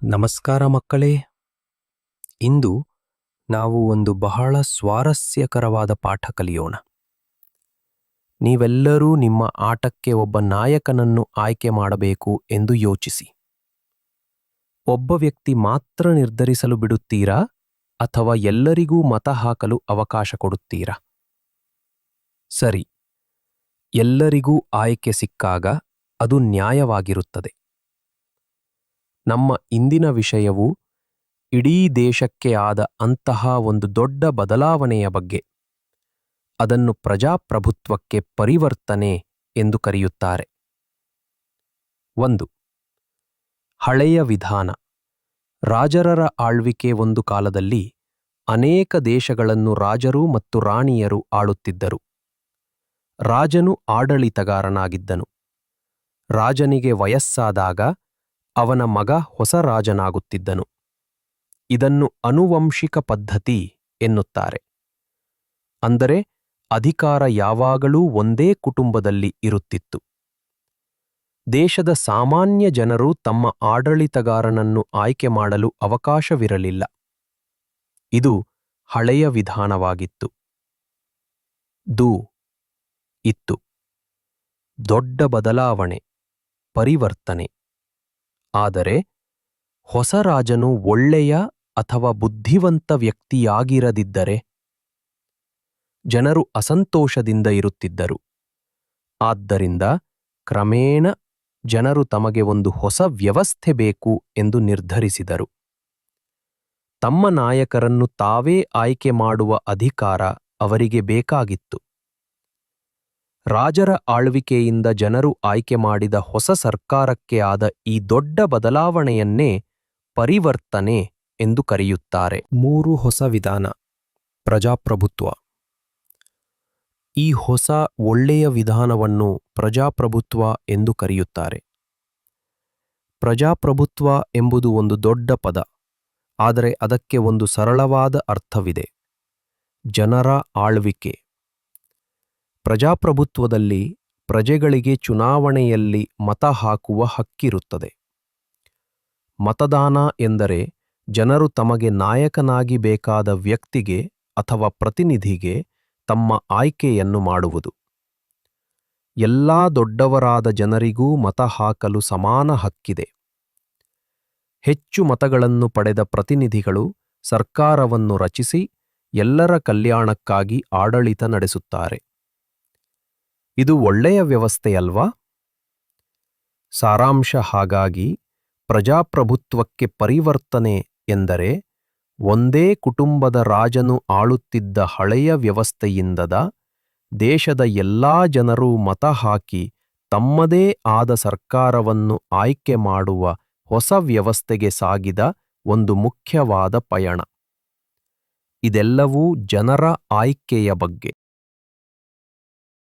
ನಮಸ್ಕಾರ ಮಕ್ಕಳೇ. ಇಂದು ನಾವು ಒಂದು ಬಹಳ ಸ್ವಾರಸ್ಯಕರವಾದ ಪಾಠ ಕಲಿಯೋಣ. ನೀವೆಲ್ಲರೂ ನಿಮ್ಮ ಆಟಕ್ಕೆ ಒಬ್ಬ ನಾಯಕನನ್ನು ಆಯ್ಕೆ ಮಾಡಬೇಕು ಎಂದು ಯೋಚಿಸಿ. ಒಬ್ಬ ವ್ಯಕ್ತಿ ಮಾತ್ರ ನಿರ್ಧರಿಸಲು ಬಿಡುತ್ತೀರಾ ಅಥವಾ ಎಲ್ಲರಿಗೂ ಮತ ಹಾಕಲು ಅವಕಾಶ ಕೊಡುತ್ತೀರಾ? ಸರಿ, ಎಲ್ಲರಿಗೂ ಆಯ್ಕೆ ಸಿಕ್ಕಾಗ ಅದು ನ್ಯಾಯವಾಗಿರುತ್ತದೆ. ನಮ್ಮ ಇಂದಿನ ವಿಷಯವು ಇಡೀ ದೇಶಕ್ಕೆ ಆದ ಅಂತಹ ಒಂದು ದೊಡ್ಡ ಬದಲಾವಣೆಯ ಬಗ್ಗೆ. ಅದನ್ನು ಪ್ರಜಾಪ್ರಭುತ್ವಕ್ಕೆ ಪರಿವರ್ತನೆ ಎಂದು ಕರೆಯುತ್ತಾರೆ. 1. ಹಳೆಯ ವಿಧಾನ. ರಾಜರರ ಆಳ್ವಿಕೆ. ಒಂದು ಕಾಲದಲ್ಲಿ ಅನೇಕ ದೇಶಗಳನ್ನು ರಾಜರು ಮತ್ತು ರಾಣಿಯರು ಆಳುತ್ತಿದ್ದರು. ರಾಜನು ಆಡಳಿತಗಾರನಾಗಿದ್ದನು. ರಾಜನಿಗೆ ವಯಸ್ಸಾದಾಗ ಅವನ ಮಗ ಹೊಸ ರಾಜನಾಗುತ್ತಿದ್ದನು. ಇದನ್ನು ಆನುವಂಶಿಕ ಪದ್ಧತಿ ಎನ್ನುತ್ತಾರೆ. ಅಂದರೆ ಅಧಿಕಾರ ಯಾವಾಗಲೂ ಒಂದೇ ಕುಟುಂಬದಲ್ಲಿ ಇರುತ್ತಿತ್ತು. ದೇಶದ ಸಾಮಾನ್ಯ ಜನರು ತಮ್ಮ ಆಡಳಿತಗಾರನನ್ನು ಆಯ್ಕೆ ಮಾಡಲು ಅವಕಾಶವಿರಲಿಲ್ಲ. ಇದು ಹಳೆಯ ವಿಧಾನವಾಗಿತ್ತು. ಇತ್ತು ದೊಡ್ಡ ಬದಲಾವಣೆ, ಪರಿವರ್ತನೆ. ಆದರೆ ಹೊಸ ರಾಜನು ಒಳ್ಳೆಯ ಅಥವಾ ಬುದ್ಧಿವಂತ ವ್ಯಕ್ತಿಯಾಗಿರದಿದ್ದರೆ ಜನರು ಅಸಂತೋಷದಿಂದ ಇರುತ್ತಿದ್ದರು. ಆದ್ದರಿಂದ ಕ್ರಮೇಣ ಜನರು ತಮಗೆ ಒಂದು ಹೊಸ ವ್ಯವಸ್ಥೆ ಬೇಕು ಎಂದು ನಿರ್ಧರಿಸಿದರು. ತಮ್ಮ ನಾಯಕರನ್ನು ತಾವೇ ಆಯ್ಕೆ ಮಾಡುವ ಅಧಿಕಾರ ಅವರಿಗೆ ಬೇಕಾಗಿತ್ತು. ರಾಜರ ಆಳ್ವಿಕೆಯಿಂದ ಜನರು ಆಯ್ಕೆ ಮಾಡಿದ ಹೊಸ ಸರ್ಕಾರಕ್ಕೆ ಆದ ಈ ದೊಡ್ಡ ಬದಲಾವಣೆಯನ್ನೇ ಪರಿವರ್ತನೆ ಎಂದು ಕರೆಯುತ್ತಾರೆ. 3 ಹೊಸ ವಿಧಾನ. ಪ್ರಜಾಪ್ರಭುತ್ವ. ಈ ಹೊಸ ಒಳ್ಳೆಯ ವಿಧಾನವನ್ನು ಪ್ರಜಾಪ್ರಭುತ್ವ ಎಂದು ಕರೆಯುತ್ತಾರೆ. ಪ್ರಜಾಪ್ರಭುತ್ವ ಎಂಬುದು ಒಂದು ದೊಡ್ಡ ಪದ, ಆದರೆ ಅದಕ್ಕೆ ಒಂದು ಸರಳವಾದ ಅರ್ಥವಿದೆ: ಜನರ ಆಳ್ವಿಕೆ. ಪ್ರಜಾಪ್ರಭುತ್ವದಲ್ಲಿ ಪ್ರಜೆಗಳಿಗೆ ಚುನಾವಣೆಯಲ್ಲಿ ಮತ ಹಾಕುವ ಹಕ್ಕಿರುತ್ತದೆ. ಮತದಾನ ಎಂದರೆ ಜನರು ತಮಗೆ ನಾಯಕನಾಗಿ ಬೇಕಾದ ವ್ಯಕ್ತಿಗೆ ಅಥವಾ ಪ್ರತಿನಿಧಿಗೆ ತಮ್ಮ ಆಯ್ಕೆಯನ್ನು ಮಾಡುವುದು. ಎಲ್ಲಾ ದೊಡ್ಡವರಾದ ಜನರಿಗೂ ಮತ ಹಾಕಲು ಸಮಾನ ಹಕ್ಕಿದೆ. ಹೆಚ್ಚು ಮತಗಳನ್ನು ಪಡೆದ ಪ್ರತಿನಿಧಿಗಳು ಸರ್ಕಾರವನ್ನು ರಚಿಸಿ ಎಲ್ಲರ ಕಲ್ಯಾಣಕ್ಕಾಗಿ ಆಡಳಿತ ನಡೆಸುತ್ತಾರೆ. ಇದು ಒಳ್ಳೆಯ ವ್ಯವಸ್ಥೆಯಲ್ವಾ? ಸಾರಾಂಶ. ಹಾಗಾಗಿ ಪ್ರಜಾಪ್ರಭುತ್ವಕ್ಕೆ ಪರಿವರ್ತನೆ ಎಂದರೆ ಒಂದೇ ಕುಟುಂಬದ ರಾಜನು ಆಳುತ್ತಿದ್ದ ಹಳೆಯ ವ್ಯವಸ್ಥೆಯಿಂದದ ದೇಶದ ಎಲ್ಲಾ ಜನರೂ ಮತ ಹಾಕಿ ತಮ್ಮದೇ ಆದ ಸರ್ಕಾರವನ್ನು ಆಯ್ಕೆ ಮಾಡುವ ಹೊಸ ವ್ಯವಸ್ಥೆಗೆ ಸಾಗಿದ ಒಂದು ಮುಖ್ಯವಾದ ಪಯಣ. ಇದೆಲ್ಲವೂ ಜನರ ಆಯ್ಕೆಯ ಬಗ್ಗೆ.